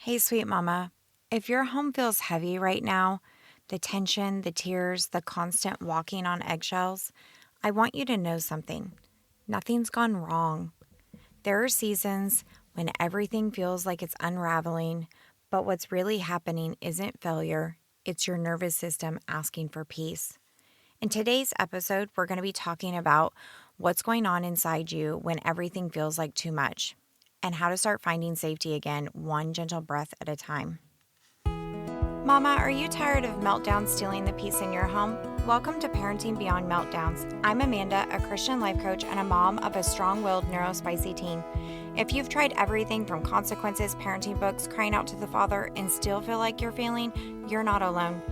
Hey, sweet mama. If your home feels heavy right now, the tension, the tears, the constant walking on eggshells, I want you to know something. Nothing's gone wrong. There are seasons when everything feels like it's unraveling, but what's really happening isn't failure, it's your nervous system asking for peace. In today's episode, we're going to be talking about what's going on inside you when everything feels like too much and how to start finding safety again, one gentle breath at a time. Mama, are you tired of meltdowns stealing the peace in your home? Welcome to Parenting Beyond Meltdowns. I'm Amanda, a Christian life coach and a mom of a strong-willed neurospicy teen. If you've tried everything from consequences, parenting books, crying out to the Father, and still feel like you're failing, you're not alone.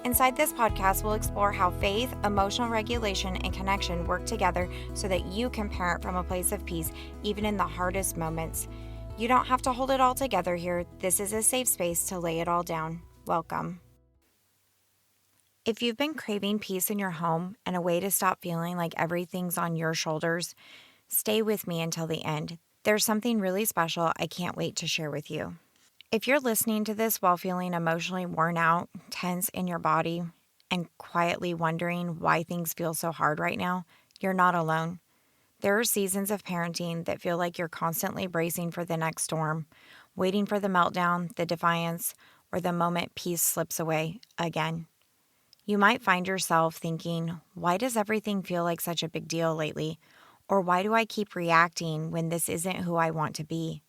Inside this podcast, we'll explore how faith, emotional regulation, and connection work together so that you can parent from a place of peace, even in the hardest moments. You don't have to hold it all together here. This is a safe space to lay it all down. Welcome. If you've been craving peace in your home and a way to stop feeling like everything's on your shoulders, stay with me until the end. There's something really special I can't wait to share with you. If you're listening to this while feeling emotionally worn out, tense in your body, and quietly wondering why things feel so hard right now, you're not alone. There are seasons of parenting that feel like you're constantly bracing for the next storm, waiting for the meltdown, the defiance, or the moment peace slips away again. You might find yourself thinking, why does everything feel like such a big deal lately? Or why do I keep reacting when this isn't who I want to be?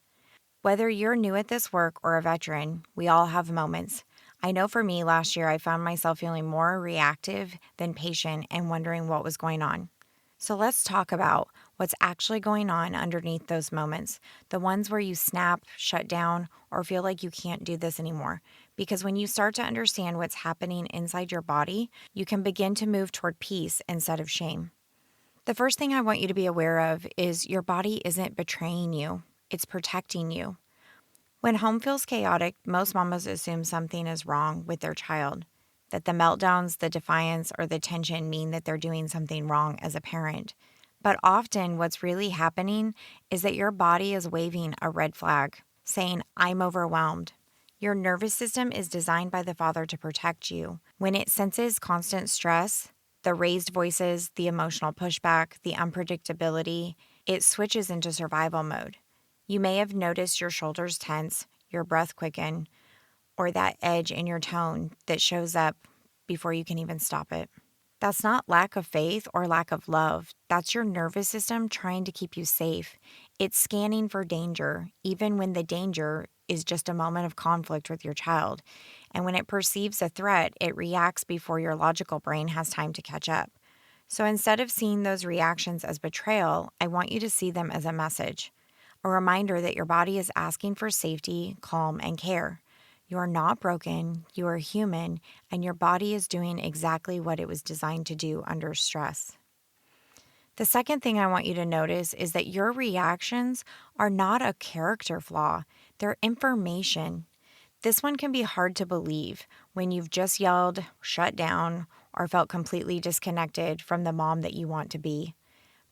Whether you're new at this work or a veteran, we all have moments. I know for me, last year I found myself feeling more reactive than patient and wondering what was going on. So let's talk about what's actually going on underneath those moments, the ones where you snap, shut down, or feel like you can't do this anymore. Because when you start to understand what's happening inside your body, you can begin to move toward peace instead of shame. The first thing I want you to be aware of is your body isn't betraying you, it's protecting you. When home feels chaotic, most mamas assume something is wrong with their child, that the meltdowns, the defiance, or the tension mean that they're doing something wrong as a parent. But often what's really happening is that your body is waving a red flag, saying, I'm overwhelmed. Your nervous system is designed by the Father to protect you. When it senses constant stress, the raised voices, the emotional pushback, the unpredictability, it switches into survival mode. You may have noticed your shoulders tense, your breath quicken, or that edge in your tone that shows up before you can even stop it. That's not lack of faith or lack of love. That's your nervous system trying to keep you safe. It's scanning for danger, even when the danger is just a moment of conflict with your child. And when it perceives a threat, it reacts before your logical brain has time to catch up. So instead of seeing those reactions as betrayal, I want you to see them as a message, a reminder that your body is asking for safety, calm, and care. You are not broken, you are human, and your body is doing exactly what it was designed to do under stress. The second thing I want you to notice is that your reactions are not a character flaw, they're information. This one can be hard to believe when you've just yelled, shut down, or felt completely disconnected from the mom that you want to be.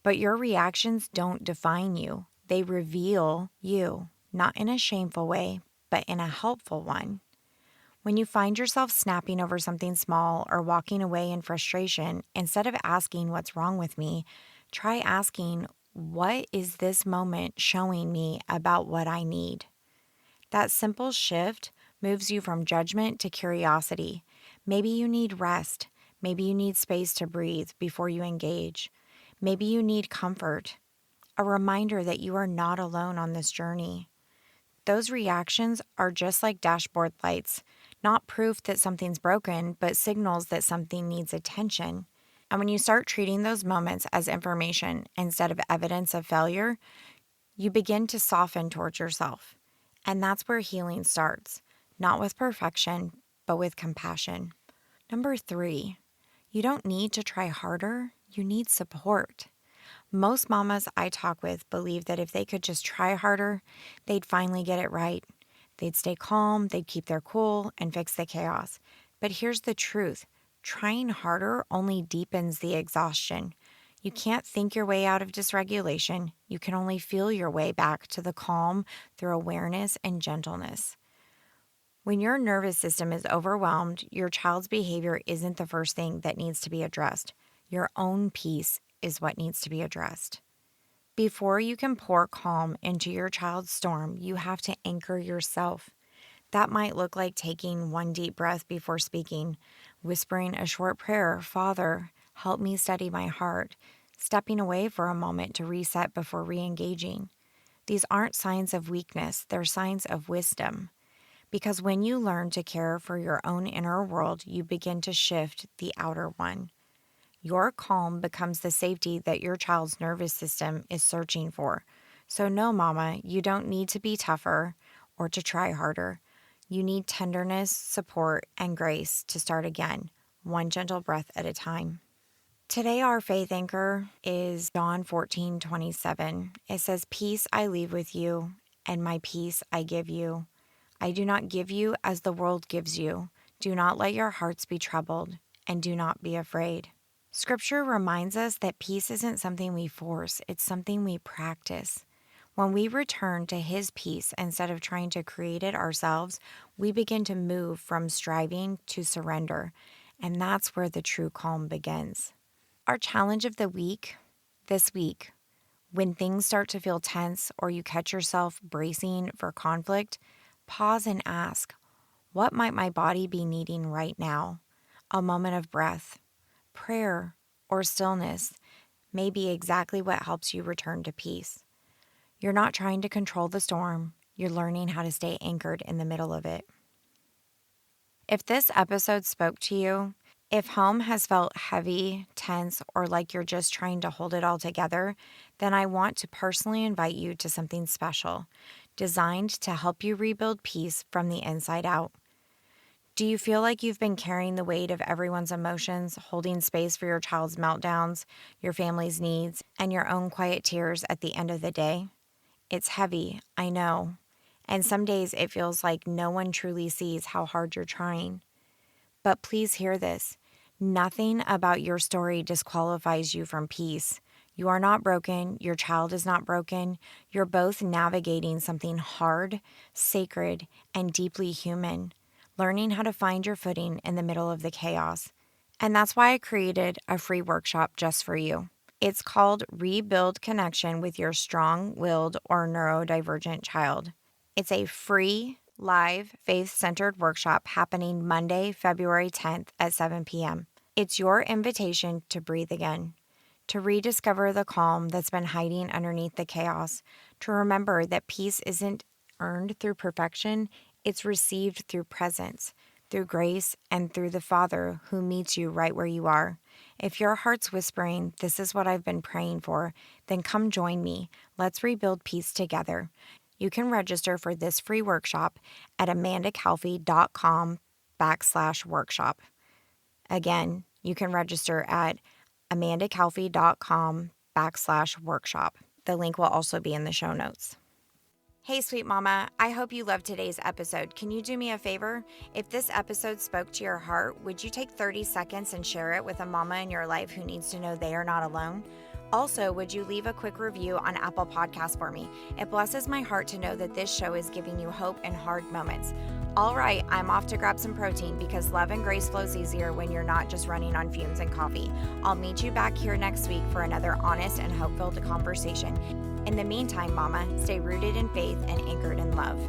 But your reactions don't define you. They reveal you, not in a shameful way, but in a helpful one. When you find yourself snapping over something small or walking away in frustration, instead of asking what's wrong with me, try asking, what is this moment showing me about what I need? That simple shift moves you from judgment to curiosity. Maybe you need rest. Maybe you need space to breathe before you engage. Maybe you need comfort, a reminder that you are not alone on this journey. Those reactions are just like dashboard lights, not proof that something's broken, but signals that something needs attention. And when you start treating those moments as information instead of evidence of failure, you begin to soften towards yourself. And that's where healing starts, not with perfection, but with compassion. Number 3, you don't need to try harder, you need support. Most mamas I talk with believe that if they could just try harder, they'd finally get it right. They'd stay calm, they'd keep their cool, and fix the chaos. But here's the truth. Trying harder only deepens the exhaustion. You can't think your way out of dysregulation. You can only feel your way back to the calm through awareness and gentleness. When your nervous system is overwhelmed, your child's behavior isn't the first thing that needs to be addressed. Your own peace is what needs to be addressed. Before you can pour calm into your child's storm, you have to anchor yourself. That might look like taking one deep breath before speaking, whispering a short prayer, "Father, help me steady my heart," stepping away for a moment to reset before re-engaging. These aren't signs of weakness, they're signs of wisdom. Because when you learn to care for your own inner world, you begin to shift the outer one. Your calm becomes the safety that your child's nervous system is searching for. So no, mama, you don't need to be tougher or to try harder. You need tenderness, support, and grace to start again, one gentle breath at a time. Today, our faith anchor is John 14:27. It says, "Peace I leave with you, and my peace I give you. I do not give you as the world gives you. Do not let your hearts be troubled, and do not be afraid." Scripture reminds us that peace isn't something we force, it's something we practice. When we return to His peace instead of trying to create it ourselves, we begin to move from striving to surrender, and that's where the true calm begins. Our challenge of the week, this week, when things start to feel tense or you catch yourself bracing for conflict, pause and ask, what might my body be needing right now? A moment of breath, prayer, or stillness may be exactly what helps you return to peace. You're not trying to control the storm, you're learning how to stay anchored in the middle of it. If this episode spoke to you, if home has felt heavy, tense, or like you're just trying to hold it all together, then I want to personally invite you to something special, designed to help you rebuild peace from the inside out. Do you feel like you've been carrying the weight of everyone's emotions, holding space for your child's meltdowns, your family's needs, and your own quiet tears at the end of the day? It's heavy, I know. And some days it feels like no one truly sees how hard you're trying. But please hear this. Nothing about your story disqualifies you from peace. You are not broken. Your child is not broken. You're both navigating something hard, sacred, and deeply human, learning how to find your footing in the middle of the chaos. And that's why I created a free workshop just for you. It's called Rebuild Connection with Your Strong-Willed or Neurodivergent Child. It's a free, live, faith-centered workshop happening Monday, February 10th at 7 p.m. It's your invitation to breathe again, to rediscover the calm that's been hiding underneath the chaos, to remember that peace isn't earned through perfection, it's received through presence, through grace, and through the Father who meets you right where you are. If your heart's whispering, "This is what I've been praying for," then come join me. Let's rebuild peace together. You can register for this free workshop at amandacalfee.com/workshop. Again, you can register at amandacalfee.com/workshop. The link will also be in the show notes. Hey, sweet mama, I hope you loved today's episode. Can you do me a favor? If this episode spoke to your heart, would you take 30 seconds and share it with a mama in your life who needs to know they are not alone? Also, would you leave a quick review on Apple Podcasts for me? It blesses my heart to know that this show is giving you hope in hard moments. All right, I'm off to grab some protein because love and grace flows easier when you're not just running on fumes and coffee. I'll meet you back here next week for another honest and hope-filled conversation. In the meantime, mama, stay rooted in faith and anchored in love.